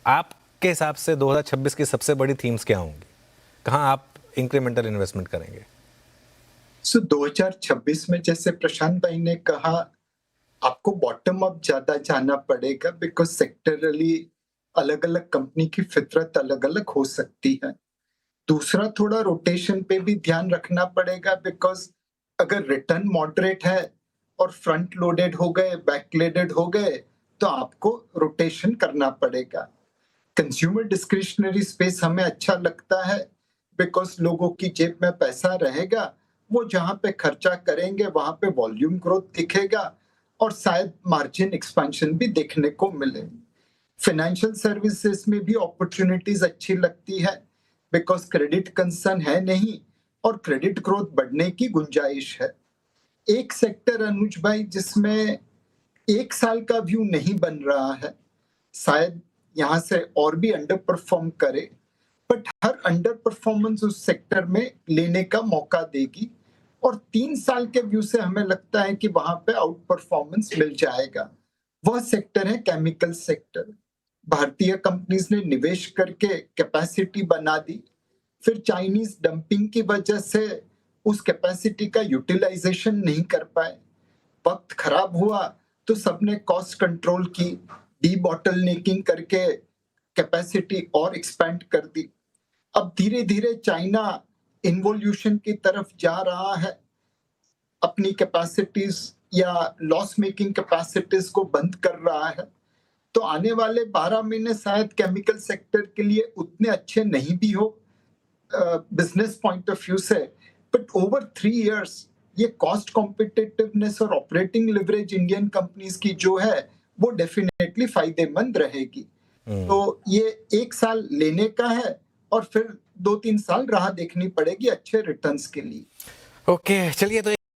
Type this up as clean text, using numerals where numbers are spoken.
आपके हिसाब से 2026 की सबसे बड़ी थीम्स क्या होंगी? कहाँ आप इंक्रीमेंटल इन्वेस्टमेंट करेंगे? 2026 में जैसे प्रशांत भाई ने कहा, आपको बॉटम अप ज़्यादा जाना पड़ेगा बिकॉज़ सेक्टरली अलग-अलग कंपनी की फितरत अलग-अलग हो सकती है। दूसरा थोड़ा रोटेशन पे भी ध्यान रखना पड़ेगा बिकॉज़ अगर रिटर्न मॉडरेट है और फ्रंट लोडेड हो गए, बैक लोडेड हो गए, तो आपको रोटेशन करना पड़ेगा। कंज्यूमर डिस्क्रिशनरी स्पेस हमें अच्छा लगता है बिकॉज़ लोगों की जेब में पैसा रहेगा, वो जहाँ पे खर्चा करेंगे वहाँ पे वॉल्यूम ग्रोथ दिखेगा और शायद मार्जिन एक्सपेंशन भी देखने को मिले। फाइनेंशियल सर्विसेज में भी अपॉर्चुनिटीज अच्छी लगती है बिकॉज़ क्रेडिट कंसर्न है नहीं और क्रेडिट ग्रोथ बढ़ने की गुंजाइश है। एक सेक्टर अनुज भाई जिसमें 1 साल का व्यू नहीं बन रहा है, शायद यहाँ से और भी अंडर परफॉर्म करे, बट हर अंडर परफॉर्मेंस उस सेक्टर में लेने का मौका देगी और 3 साल के व्यू से हमें लगता है कि वहां पे आउट परफॉर्मेंस मिल जाएगा। वह सेक्टर है केमिकल सेक्टर। भारतीय कंपनीज ने निवेश करके कैपेसिटी बना दी, फिर चाइनीज डंपिंग की वजह से उस कैपेसिटी का यूटिलाइजेशन नहीं कर पाए। वक्त खराब हुआ तो सबने कॉस्ट कंट्रोल की, डी बॉटलनेकिंग करके कैपेसिटी और एक्सपेंड कर दी। अब धीरे-धीरे चाइना इन्वोल्यूशन की तरफ जा रहा है, अपनी कैपेसिटीज या लॉस मेकिंग कैपेसिटीज को बंद कर रहा है। तो आने वाले 12 महीने शायद केमिकल सेक्टर के लिए उतने अच्छे नहीं भी हो बिजनेस पॉइंट ऑफ व्यू से, बट ओवर 3 इयर्स ये कॉस्ट कॉम्पिटिटिवनेस और ऑपरेटिंग लिवरेज इंडियन कंपनीज की जो है वो डेफिनेटली फायदेमंद रहेगी। तो ये 1 साल लेने का है और फिर 2-3 साल राह देखनी पड़ेगी अच्छे रिटर्न्स के लिए। ओके, चलिए तो